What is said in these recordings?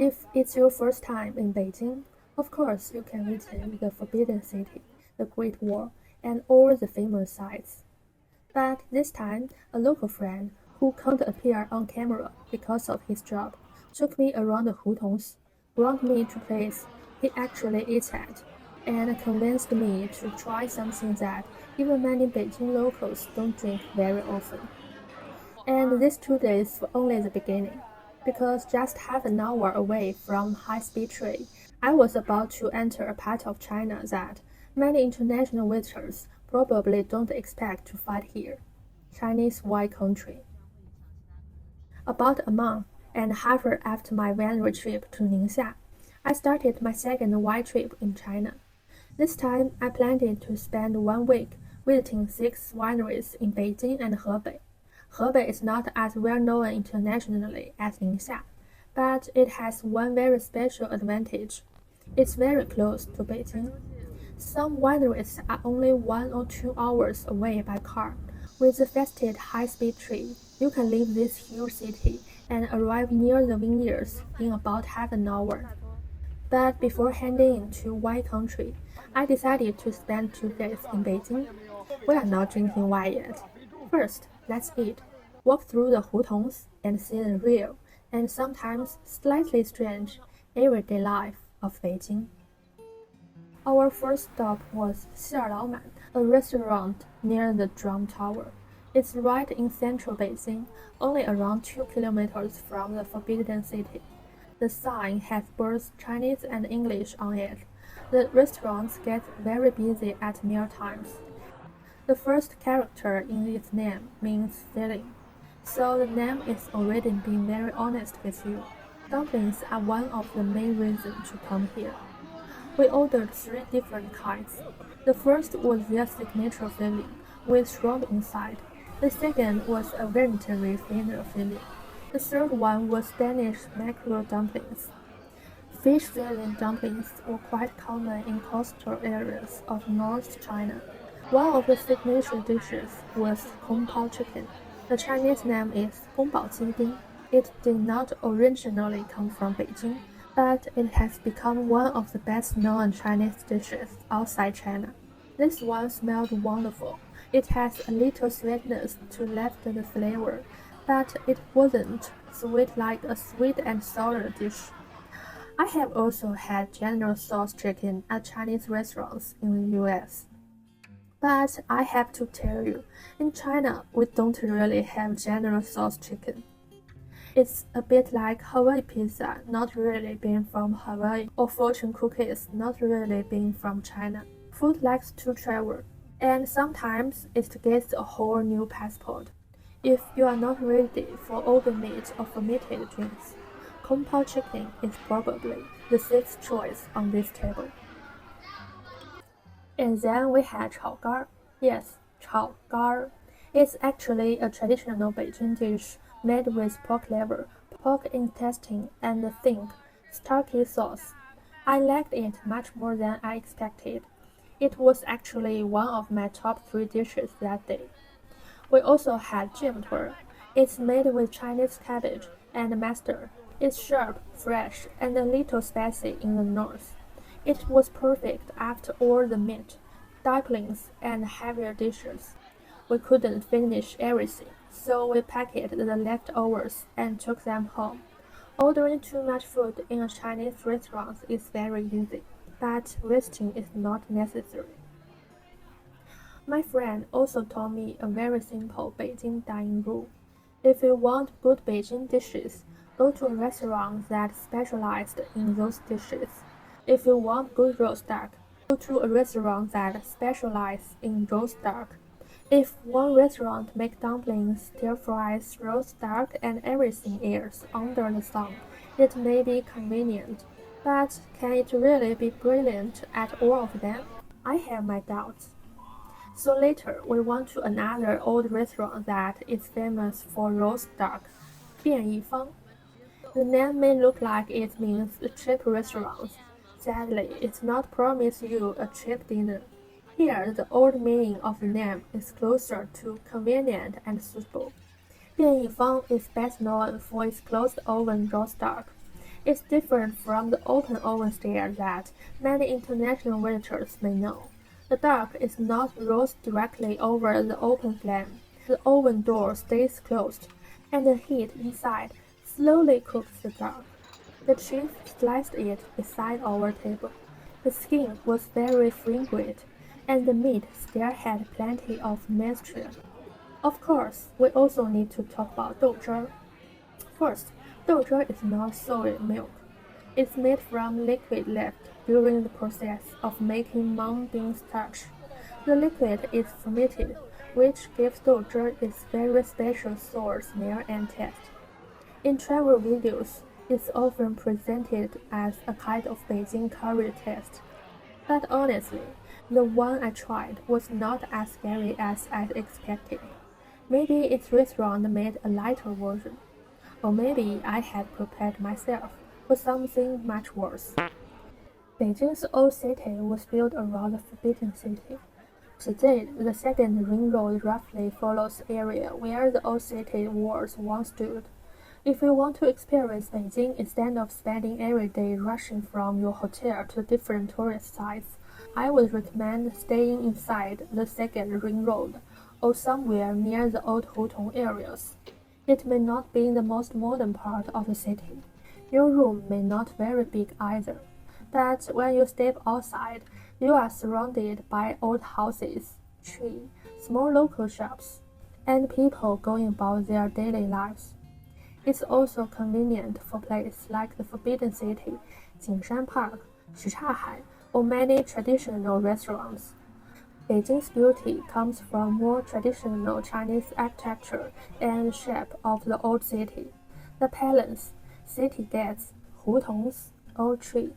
If it's your first time in Beijing, of course you can visit the Forbidden City, the Great Wall, and all the famous sites. But this time, a local friend who can't appear on camera because of his job took me around the hutongs, brought me to places he actually eats at, and convinced me to try something that even many Beijing locals don't drink very often. And these 2 days were only the beginning, because just half an hour away from high-speed train, I was about to enter a part of China that many international visitors probably don't expect to find here, Chinese White Country. About a month and a half after my January trip to Ningxia, I started my second white trip in China. This time, I planned to spend 1 week visiting 6 wineries in Beijing and Hebei. Hebei is not as well known internationally as Ningxia, but it has one very special advantage. It's very close to Beijing. Some wineries are only 1 or 2 hours away by car. With the fastest high-speed train, you can leave this huge city and arrive near the vineyards in about half an hour. But before heading into wine country, I decided to spend 2 days in Beijing. We are not drinking wine yet. First, let's eat, walk through the hutongs, and see the real, and sometimes slightly strange, everyday life of Beijing. Our first stop was Xiaolaoman, a restaurant near the Drum Tower. It's right in central Beijing, only around 2 kilometers from the Forbidden City. The sign has both Chinese and English on it. The restaurants get very busy at mealtimes. The first character in its name means filling, so the name is already being very honest with you. Dumplings are one of the main reasons to come here. We ordered 3 different kinds. The first was their signature filling, with shrimp inside. The second was a vegetarian thinner filling. The third one was Spanish mackerel dumplings. Fish filling dumplings were quite common in coastal areas of North China. One of the signature dishes was Kung Pao chicken. The Chinese name is Gongbao Jingding. It did not originally come from Beijing, but it has become one of the best-known Chinese dishes outside China. This one smelled wonderful. It has a little sweetness to lift the flavor, but it wasn't sweet like a sweet and sour dish. I have also had General Tso's chicken at Chinese restaurants in the US. But I have to tell you, in China, we don't really have General Tso's chicken. It's a bit like Hawaii pizza not really being from Hawaii, or fortune cookies not really being from China. Food likes to travel, and sometimes it gets a whole new passport. If you are not ready for organ meat or fermented drinks, Kung Pao chicken is probably the sixth choice on this table. And then we had chao gar. Yes, chao gar. It's actually a traditional Beijing dish made with pork liver, pork intestine, and a thick, starchy sauce. I liked it much more than I expected. It was actually one of my top 3 dishes that day. We also had jiantur. It's made with Chinese cabbage and mustard. It's sharp, fresh, and a little spicy in the north. It was perfect after all the meat, dumplings, and heavier dishes. We couldn't finish everything, so we packed the leftovers and took them home. Ordering too much food in a Chinese restaurant is very easy, but wasting is not necessary. My friend also told me a very simple Beijing dining rule. If you want good Beijing dishes, go to a restaurant that specialized in those dishes. If you want good roast duck, go to a restaurant that specializes in roast duck. If one restaurant makes dumplings, stir fries, roast duck, and everything else under the sun, it may be convenient, but can it really be brilliant at all of them? I have my doubts. So later, we went to another old restaurant that is famous for roast duck, 便宜坊. The name may look like it means a cheap restaurant. Sadly, it's not promise you a cheap dinner. Here, the old meaning of the name is closer to convenient and suitable. 便宜坊 is best known for its closed oven roast duck. It's different from the open oven style that many international visitors may know. The duck is not roasted directly over the open flame. The oven door stays closed, and the heat inside slowly cooks the duck. The chef sliced it beside our table. The skin was very fragrant, and the meat still had plenty of moisture. Of course, we also need to talk about douzhi. First, douzhi is not soy milk. It's made from liquid left during the process of making mung bean starch. The liquid is fermented, which gives douzhi its very special sour smell and taste. In travel videos, it's often presented as a kind of Beijing curry taste. But honestly, the one I tried was not as scary as I expected. Maybe its restaurant made a lighter version. Or maybe I had prepared myself for something much worse. Beijing's old city was built around the Forbidden City. Today, the second ring road roughly follows the area where the old city walls once stood. If you want to experience Beijing instead of spending every day rushing from your hotel to different tourist sites, I would recommend staying inside the second ring road or somewhere near the old hutong areas. It may not be the most modern part of the city. Your room may not very big either, but when you step outside, you are surrounded by old houses, trees, small local shops, and people going about their daily lives. It's also convenient for places like the Forbidden City, Jingshan Park, Shichahai, or many traditional restaurants. Beijing's beauty comes from more traditional Chinese architecture and the shape of the old city. The palace, city gates, hutongs, old tree,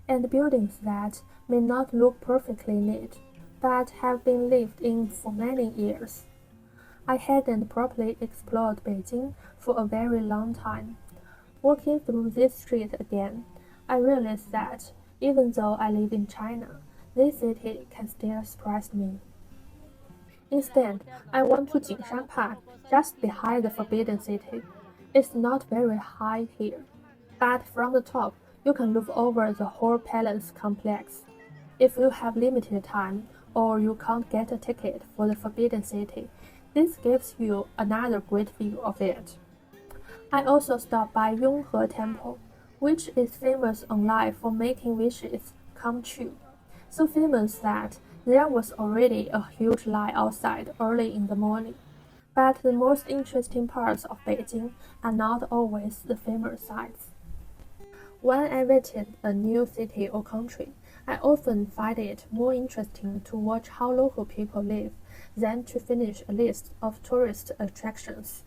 and buildings that may not look perfectly neat, but have been lived in for many years. I hadn't properly explored Beijing for a very long time. Walking through this street again, I realized that, even though I live in China, this city can still surprise me. Instead, I went to Jingshan Park, just behind the Forbidden City. It's not very high here, but from the top, you can look over the whole palace complex. If you have limited time, or you can't get a ticket for the Forbidden City, this gives you another great view of it. I also stopped by Yonghe Temple, which is famous online for making wishes come true. So famous that there was already a huge line outside early in the morning. But the most interesting parts of Beijing are not always the famous sights. When I visit a new city or country, I often find it more interesting to watch how local people live than to finish a list of tourist attractions.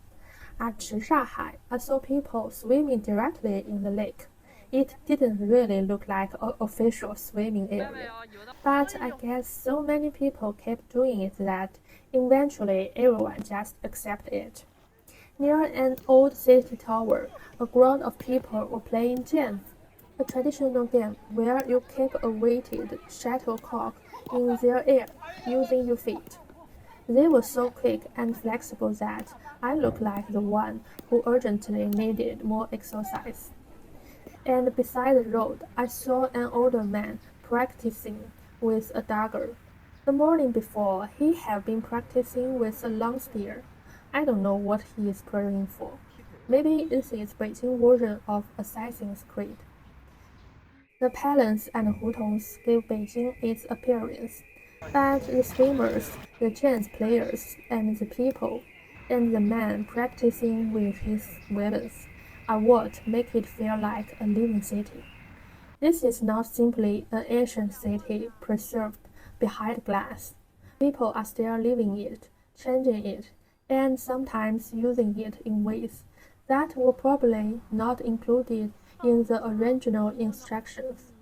At Shichahai, I saw people swimming directly in the lake. It didn't really look like an official swimming area, but I guess so many people kept doing it that eventually everyone just accepted it. Near an old city tower, a crowd of people were playing jams, a traditional game where you kick a weighted shuttlecock in the air using your feet. They were so quick and flexible that I looked like the one who urgently needed more exercise. And beside the road, I saw an older man practicing with a dagger. The morning before, he had been practicing with a long spear. I don't know what he is praying for. Maybe this is Beijing version of Assassin's Creed. The palace and hutongs give Beijing its appearance, but the swimmers, the chess players, and the people, and the man practicing with his weapons, are what make it feel like a living city. This is not simply an ancient city preserved behind glass. People are still living it, changing it, and sometimes using it in ways that were probably not included in the original instructions.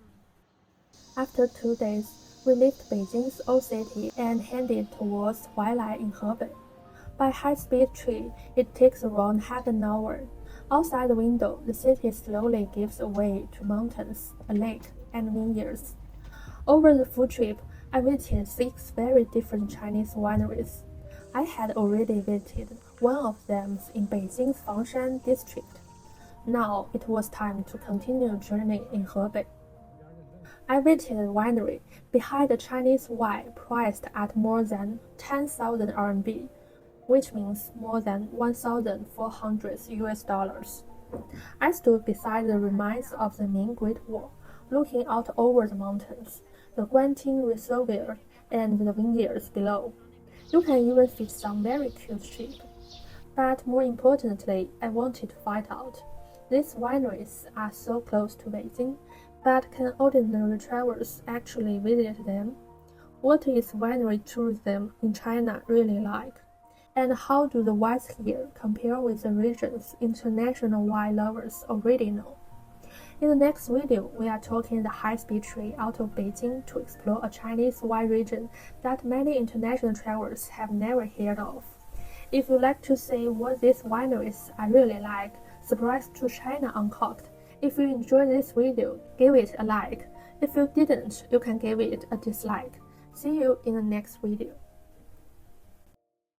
After 2 days, we left Beijing's old city and headed towards Huailai in Hebei. By high-speed train, it takes around half an hour. Outside the window, the city slowly gives way to mountains, a lake, and vineyards. Over the full trip, I visited 6 very different Chinese wineries. I had already visited one of them in Beijing's Fangshan district. Now it was time to continue journey in Hebei. I visited a winery behind a Chinese wine priced at more than 10,000 RMB, which means more than 1,400 US dollars. I stood beside the remains of the main Great Wall, looking out over the mountains, the Guanting Reservoir, and the vineyards below. You can even feed some very cute sheep. But more importantly, I wanted to find out. These wineries are so close to Beijing, but can ordinary travelers actually visit them? What is winery tourism in China really like? And how do the wines here compare with the regions international wine lovers already know? In the next video, we are taking the high-speed train out of Beijing to explore a Chinese wine region that many international travelers have never heard of. If you'd like to see what these wineries I really like, subscribe to China Uncorked. If you enjoyed this video, give it a like. If you didn't, you can give it a dislike. See you in the next video.